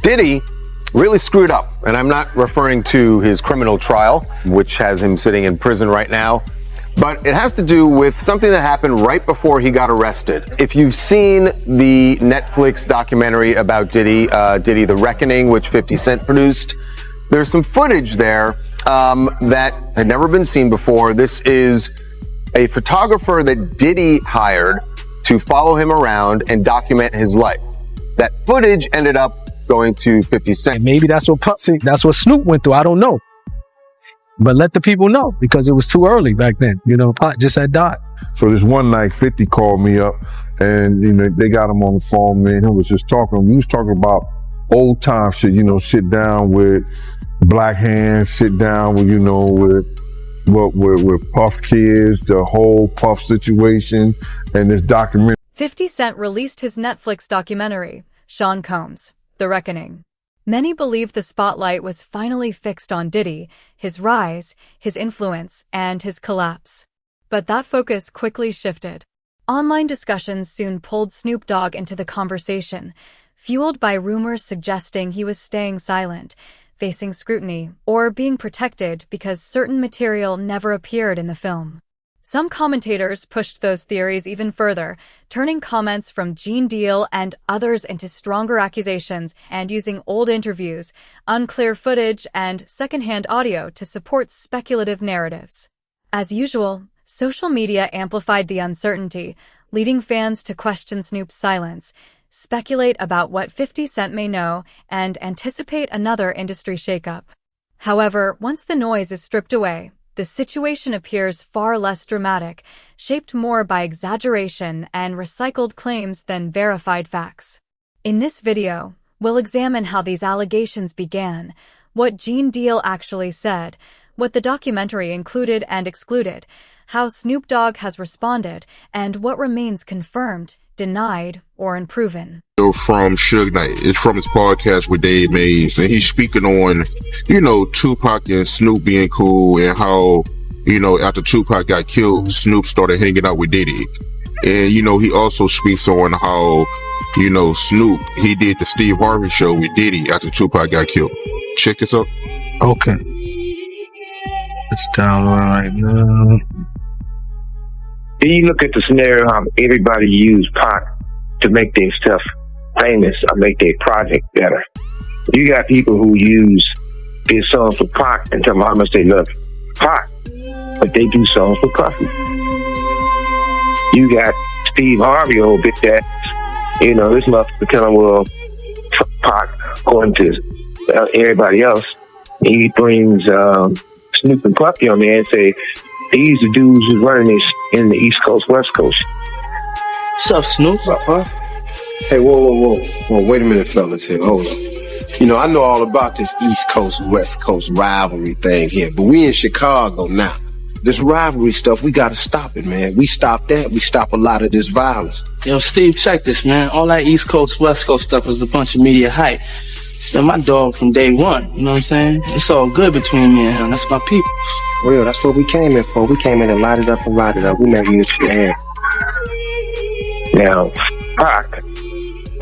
Diddy really screwed up, and I'm not referring to his criminal trial, which has him sitting in prison right now, but it has to do with something that happened right before he got arrested. If you've seen the Netflix documentary about Diddy, The Reckoning, which 50 Cent produced, there's some footage there that had never been seen before. This is a photographer that Diddy hired to follow him around and document his life. That footage ended up going to 50 Cent. And maybe that's what Snoop went through. I don't know. But let the people know, because it was too early back then. You know, Pac just had died. So this one night, 50 called me up, and you know they got him on the phone. Man, he was just talking. He was talking about old time shit. You know, sit down with Black Hands, sit down with with Puff Kids, the whole Puff situation, and this documentary. 50 Cent released his Netflix documentary, Sean Combs, The Reckoning. Many believe the spotlight was finally fixed on Diddy, his rise, his influence, and his collapse. But that focus quickly shifted. Online discussions soon pulled Snoop Dogg into the conversation, fueled by rumors suggesting he was staying silent, facing scrutiny, or being protected because certain material never appeared in the film. Some commentators pushed those theories even further, turning comments from Gene Deal and others into stronger accusations and using old interviews, unclear footage, and secondhand audio to support speculative narratives. As usual, social media amplified the uncertainty, leading fans to question Snoop's silence, speculate about what 50 Cent may know, and anticipate another industry shakeup. However, once the noise is stripped away, the situation appears far less dramatic, shaped more by exaggeration and recycled claims than verified facts. In this video, we'll examine how these allegations began, what Gene Deal actually said, what the documentary included and excluded, how Snoop Dogg has responded, and what remains confirmed, denied, or unproven. From Suge Knight. It's from his podcast with Dave Mays, and he's speaking on, Tupac and Snoop being cool, and how, after Tupac got killed, Snoop started hanging out with Diddy. And, he also speaks on how, Snoop, he did the Steve Harvey show with Diddy after Tupac got killed. Check this out. Okay. It's downloading right now. Then you look at the scenario how everybody used Pac to make their stuff famous or make their project better. You got people who use their songs for Pac and tell them how much they love Pac, but they do songs for Puffy. You got Steve Harvey old bit that, this motherfucker telling, well, Pac, according to everybody else, he brings Snoop and Puffy on there and say, these the dudes who's running this in the East Coast, West Coast. What's up, Snoop? Hey, whoa. Wait a minute, fellas here. Hold on. I know all about this East Coast, West Coast rivalry thing here, but we in Chicago now. This rivalry stuff, we gotta stop it, man. We stop that, we stop a lot of this violence. Yo, Steve, check this, man. All that East Coast, West Coast stuff is a bunch of media hype. It's been my dog from day one, you know what I'm saying? It's all good between me and him. That's my people. Real, that's what we came in for. We came in and light it up and ride it up. We never used your hand. Now, Pac,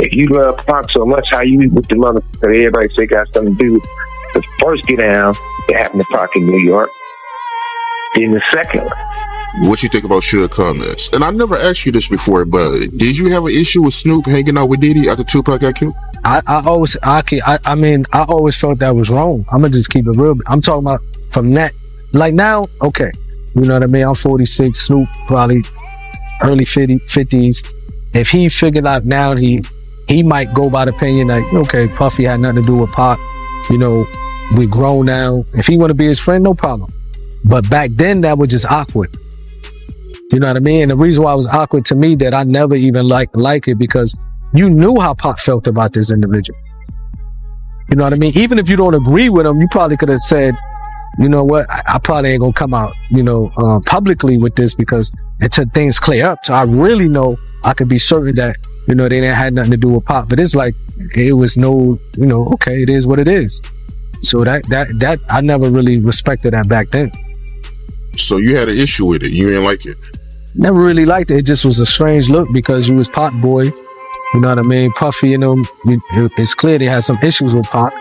if you love Pac so much, how you with the motherfucker that everybody say got something to do with the first get down that happened to Pac in New York, then the second one. What you think about Suge comments? And I never asked you this before, but did you have an issue with Snoop hanging out with Diddy after Tupac got killed? I always felt that was wrong. I'm gonna just keep it real. I'm talking about from that, like now, okay. You know what I mean? I'm 46, Snoop probably early 50s. If he figured out now, he might go by the opinion that, okay, Puffy had nothing to do with Pac. We're grown now. If he want to be his friend, no problem. But back then, that was just awkward. You know what I mean? And the reason why it was awkward to me that I never even like it because you knew how Pac felt about this individual. You know what I mean? Even if you don't agree with him, you probably could have said, you know what, I probably ain't gonna come out, publicly with this because until things clear up. So I really know I could be certain that, they didn't have nothing to do with Pac. But it's like, it was no, okay, it is what it is. So that I never really respected that back then. So you had an issue with it. You didn't like it? Never really liked it. It just was a strange look because you was Pac boy, You know what I mean? Puffy and them, it's clear they had some issues with Pac.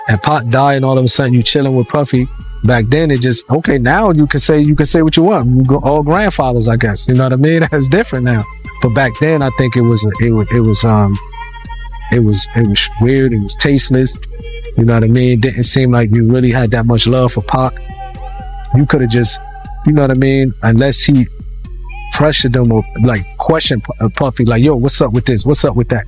And Pac died, and all of a sudden you chilling with Puffy. Back then it just, okay, now you can say what you want. You go all grandfathers, I guess. You know what I mean? That's different now. But back then I think it was weird, it was tasteless. You know what I mean? It didn't seem like you really had that much love for Pac. You could have just, you know what I mean? Unless he pressured them or like questioned Puffy, like, yo, what's up with this? What's up with that?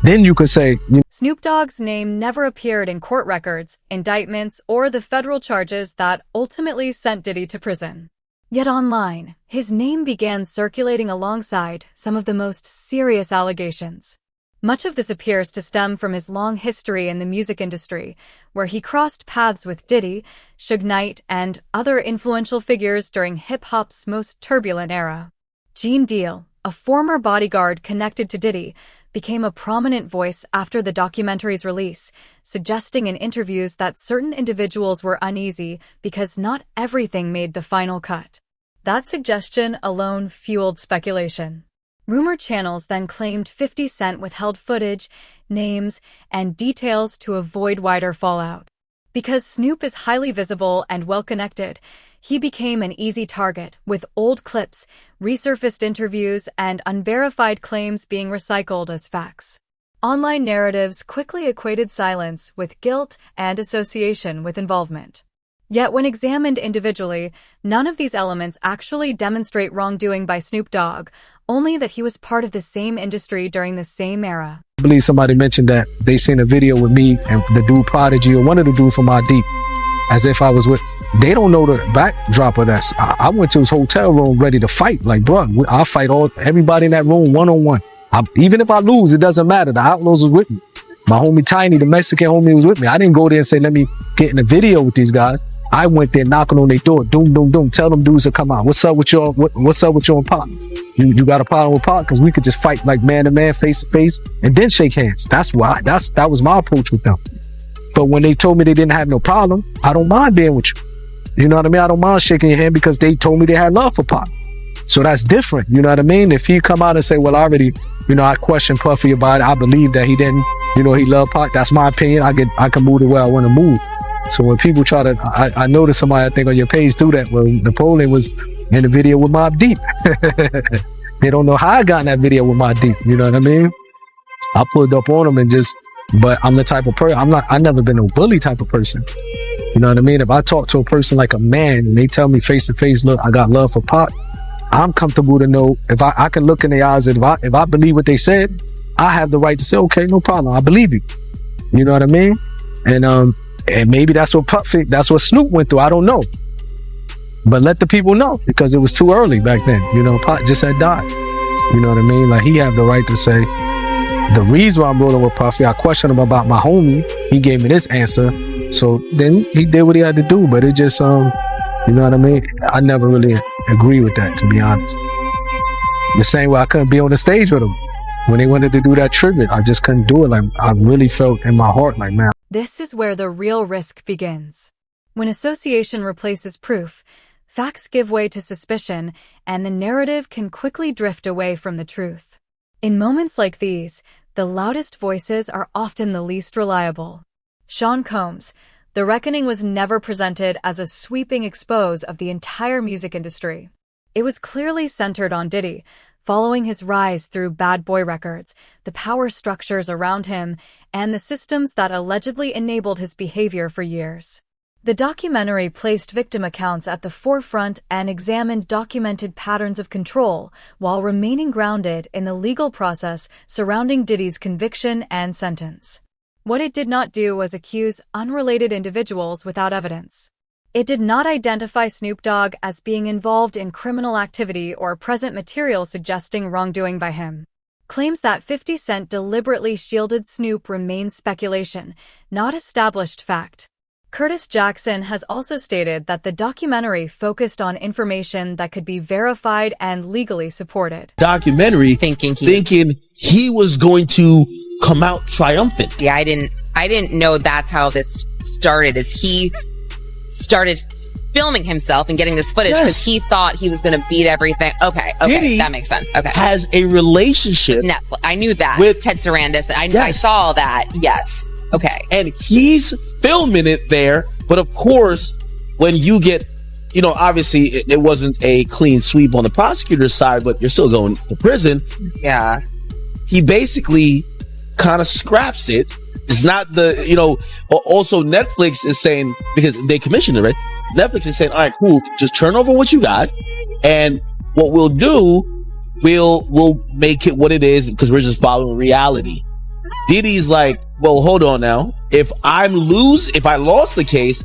Then you could say, Snoop Dogg's name never appeared in court records, indictments, or the federal charges that ultimately sent Diddy to prison. Yet online, his name began circulating alongside some of the most serious allegations. Much of this appears to stem from his long history in the music industry, where he crossed paths with Diddy, Suge Knight, and other influential figures during hip-hop's most turbulent era. Gene Deal, a former bodyguard connected to Diddy, became a prominent voice after the documentary's release, suggesting in interviews that certain individuals were uneasy because not everything made the final cut. That suggestion alone fueled speculation. Rumor channels then claimed 50 Cent withheld footage, names, and details to avoid wider fallout. Because Snoop is highly visible and well-connected, he became an easy target, with old clips, resurfaced interviews, and unverified claims being recycled as facts. Online narratives quickly equated silence with guilt and association with involvement. Yet when examined individually, none of these elements actually demonstrate wrongdoing by Snoop Dogg, only that he was part of the same industry during the same era. I believe somebody mentioned that they seen a video with me and the dude Prodigy, or one of the dudes from Mobb Deep, as if I was with. They don't know the backdrop of that. I went to his hotel room ready to fight. Like, bro, I'll fight everybody in that room one-on-one. Even if I lose, it doesn't matter. The Outlaws was with me. My homie Tiny, the Mexican homie, was with me. I didn't go there and say, let me get in a video with these guys. I went there knocking on their door. Doom, doom, doom. Tell them dudes to come out. What's up with your, what's up with your and Pac? You got a problem with Pac? Because we could just fight like man to man, face to face, and then shake hands. That was my approach with them. But when they told me they didn't have no problem, I don't mind being with you. You know what I mean? I don't mind shaking your hand because they told me they had love for Pac. So that's different. You know what I mean? If he come out and say, well, I already, I questioned Puffy about it. I believe that he didn't, he loved Pac. That's my opinion. I can move the way I want to move. So when people try to, I noticed somebody, I think on your page do that. Well, Napoleon was in the video with Mobb Deep. They don't know how I got in that video with Mobb Deep. You know what I mean? I pulled up on him but I'm the type of person, I've never been a bully type of person. You know what I mean? If I talk to a person like a man and they tell me face to face, look, I got love for Pac, I'm comfortable to know if I can look in their eyes, and if I believe what they said, I have the right to say, okay, no problem, I believe you. You know what I mean? And maybe that's what Snoop went through. I don't know. But let the people know, because it was too early back then. Pac just had died. You know what I mean? Like, he had the right to say, the reason why I'm rolling with Puffy, I questioned him about my homie. He gave me this answer. So then he did what he had to do. But it just, you know what I mean? I never really agree with that, to be honest. The same way I couldn't be on the stage with him. When they wanted to do that tribute, I just couldn't do it. Like, I really felt in my heart like, man. This is where the real risk begins. When association replaces proof, facts give way to suspicion, and the narrative can quickly drift away from the truth. In moments like these, the loudest voices are often the least reliable. Sean Combs, The Reckoning was never presented as a sweeping expose of the entire music industry. It was clearly centered on Diddy, following his rise through Bad Boy Records, the power structures around him, and the systems that allegedly enabled his behavior for years. The documentary placed victim accounts at the forefront and examined documented patterns of control while remaining grounded in the legal process surrounding Diddy's conviction and sentence. What it did not do was accuse unrelated individuals without evidence. It did not identify Snoop Dogg as being involved in criminal activity or present material suggesting wrongdoing by him. Claims that 50 Cent deliberately shielded Snoop remain speculation, not established fact. Curtis Jackson has also stated that the documentary focused on information that could be verified and legally supported. Documentary thinking he was going to come out triumphant. Yeah, I didn't know that's how this started, as he started filming himself and getting this footage because he thought he was going to beat everything. Okay, Diddy that makes sense. Okay. has a relationship. Netflix. I knew that. With Ted Sarandis. I saw that. Yes. Okay. And he's filming it there. But of course, when you get, obviously it wasn't a clean sweep on the prosecutor's side, but you're still going to prison. Yeah. He basically kind of scraps it. It's not also Netflix is saying, because they commissioned it, right? Netflix is saying, all right, cool, just turn over what you got. And what we'll do, we'll make it what it is because we're just following reality. Diddy's like, well, hold on now. If I lost the case,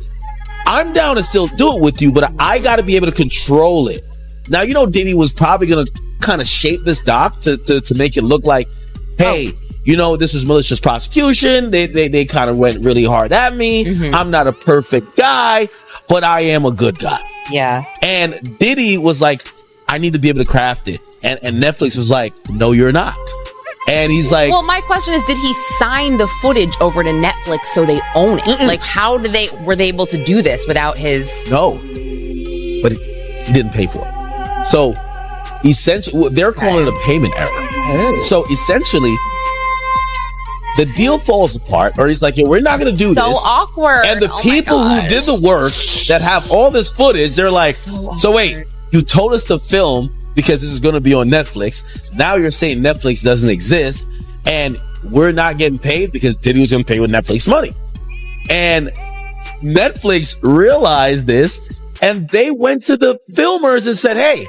I'm down to still do it with you, but I got to be able to control it. Now, Diddy was probably going to kind of shape this doc to make it look like, hey, this was malicious prosecution. They kind of went really hard at me. Mm-hmm. I'm not a perfect guy, but I am a good guy. Yeah. And Diddy was like, I need to be able to craft it. And Netflix was like, no, you're not. And he's like, well, my question is, did he sign the footage over to Netflix so they own it? Mm-mm. Like, how were they able to do this without his? No, but he didn't pay for it. So essentially, they're calling it a payment error. Oh. So essentially, the deal falls apart, or he's like, we're not going to do this. So awkward. And the people who did the work that have all this footage, they're like, so wait, you told us to film because this is going to be on Netflix. Now you're saying Netflix doesn't exist and we're not getting paid because Diddy was going to pay with Netflix money. And Netflix realized this and they went to the filmers and said, hey.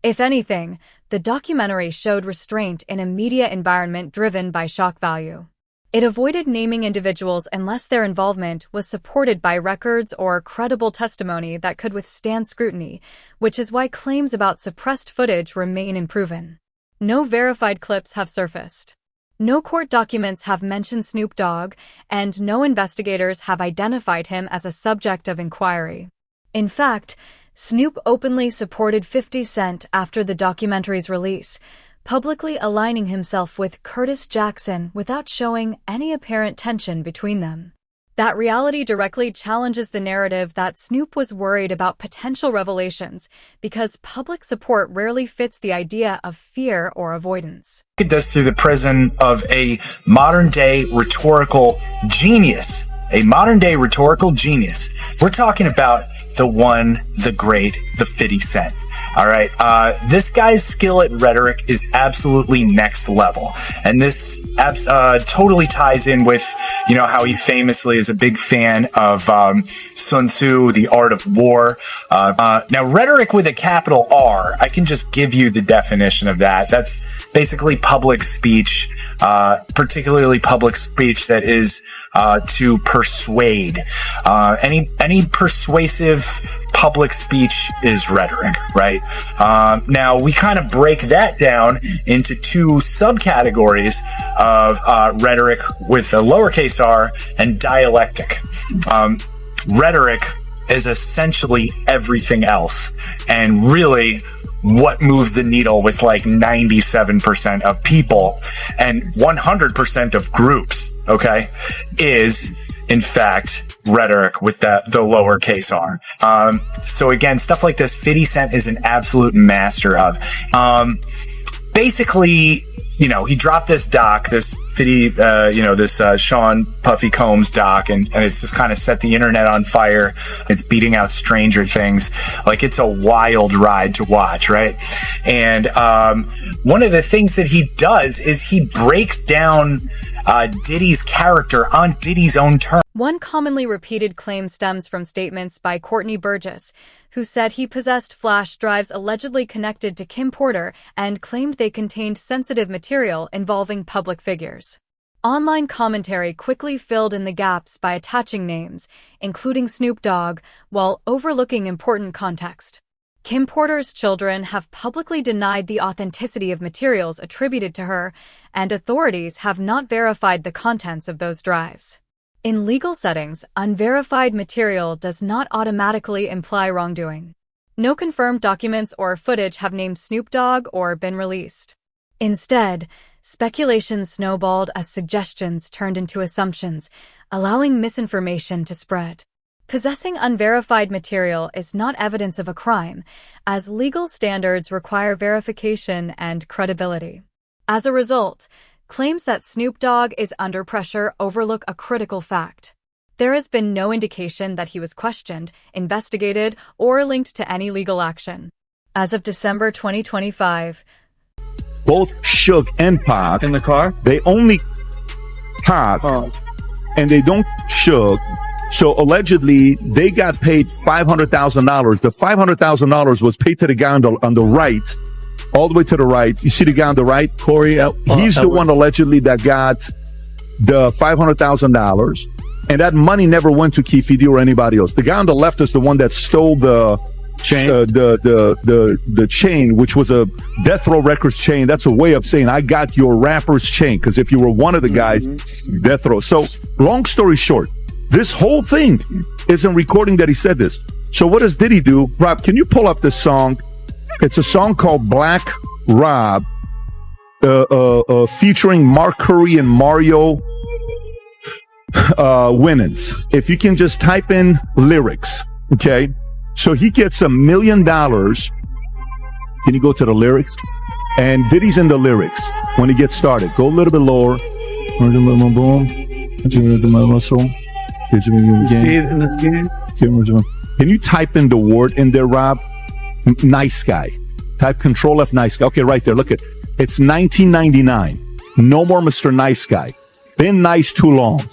If anything, the documentary showed restraint in a media environment driven by shock value. It avoided naming individuals unless their involvement was supported by records or credible testimony that could withstand scrutiny, which is why claims about suppressed footage remain unproven. No verified clips have surfaced. No court documents have mentioned Snoop Dogg, and no investigators have identified him as a subject of inquiry. In fact, Snoop openly supported 50 Cent after the documentary's release, publicly aligning himself with Curtis Jackson without showing any apparent tension between them. That reality directly challenges the narrative that Snoop was worried about potential revelations because public support rarely fits the idea of fear or avoidance. Look at this through the prism of a modern-day rhetorical genius. A modern-day rhetorical genius. We're talking about the one, the great, the 50 Cent. All right. This guy's skill at rhetoric is absolutely next level. And this totally ties in with, how he famously is a big fan of Sun Tzu, The Art of War. Now, rhetoric with a capital R, I can just give you the definition of that. That's basically public speech, particularly public speech that is to persuade. Any persuasive public speech is rhetoric, right? Now, we kind of break that down into two subcategories of rhetoric with a lowercase r and dialectic. Rhetoric is essentially everything else. And really, what moves the needle with like 97% of people and 100% of groups, okay, is in fact rhetoric with the lowercase r. So again, stuff like this, 50 Cent is an absolute master of. Basically, he dropped this doc, this 50, this Sean Puffy Combs doc, and it's just kind of set the internet on fire. It's beating out Stranger Things. Like, it's a wild ride to watch, right? And one of the things that he does is he breaks down Diddy's character on Diddy's own terms. One commonly repeated claim stems from statements by Courtney Burgess, who said he possessed flash drives allegedly connected to Kim Porter and claimed they contained sensitive material involving public figures. Online commentary quickly filled in the gaps by attaching names, including Snoop Dogg, while overlooking important context. Kim Porter's children have publicly denied the authenticity of materials attributed to her, and authorities have not verified the contents of those drives. In legal settings, unverified material does not automatically imply wrongdoing. No confirmed documents or footage have named Snoop Dogg or been released. Instead, speculation snowballed as suggestions turned into assumptions, allowing misinformation to spread. Possessing unverified material is not evidence of a crime, as legal standards require verification and credibility. As a result, claims that Snoop Dogg is under pressure overlook a critical fact. There has been no indication that he was questioned, investigated, or linked to any legal action. As of December 2025, both Suge and Pac In the car? they only Pac and they don't Suge. So allegedly they got paid $500,000. The $500,000 was paid to the guy on the right, all the way to the right. You see the guy on the right, Corey? He's the one allegedly that got the $500,000, and that money never went to Keefe D or anybody else. The guy on the left is the one that stole the chain, the chain, which was a Death Row Records chain. That's a way of saying I got your rapper's chain, because if you were one of the guys, Death Row. So long story short, this whole thing isn't recording that he said this. So what does Diddy do? Rob, can you pull up this song? It's a song called Black Rob, featuring Mark Curry and Mario Winans. If you can just type in lyrics, okay? So he gets $1 million. Can you go to the lyrics? And Diddy's in the lyrics when he gets started. Go a little bit lower. See it in this game? Can you type in the word in there, Rob? Nice guy. Type Control F, nice guy. Okay, right there. Look at it's 1999. No more Mr. Nice Guy. Been nice too long.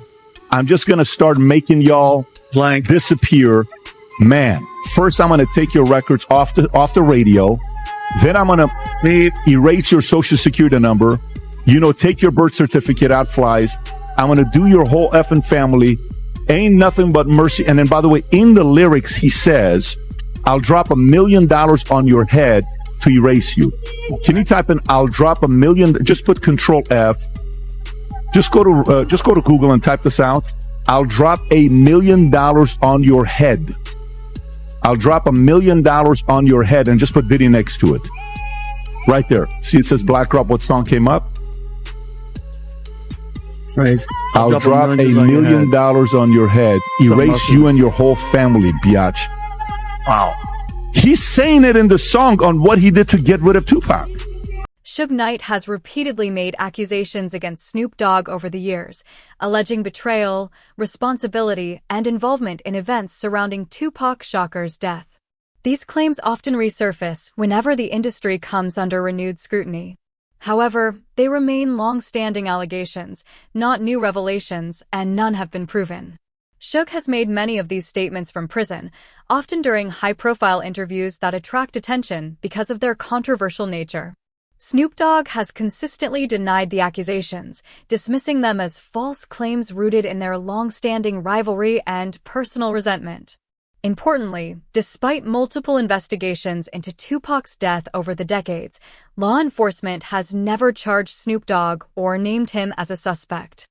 I'm just gonna start making y'all blank disappear. Man, first I'm gonna take your records off the radio. Then I'm gonna erase your social security number. Take your birth certificate out flies. I'm gonna do your whole effing family. Ain't nothing but mercy. And then, by the way, in the lyrics, he says, I'll drop $1 million on your head to erase you. Can you type in, I'll drop $1 million, just put Control F. Just go to Google and type this out. I'll drop $1 million on your head. I'll drop $1 million on your head, and just put Diddy next to it. Right there. See, it says Black Rob. What song came up? Phrase. I'll drop $1 million on your head. Erase you and your whole family, biatch. Wow. He's saying it in the song on what he did to get rid of Tupac. Suge Knight has repeatedly made accusations against Snoop Dogg over the years, alleging betrayal, responsibility, and involvement in events surrounding Tupac Shakur's death. These claims often resurface whenever the industry comes under renewed scrutiny. However, they remain long-standing allegations, not new revelations, and none have been proven. Suge has made many of these statements from prison, often during high-profile interviews that attract attention because of their controversial nature. Snoop Dogg has consistently denied the accusations, dismissing them as false claims rooted in their long-standing rivalry and personal resentment. Importantly, despite multiple investigations into Tupac's death over the decades, law enforcement has never charged Snoop Dogg or named him as a suspect.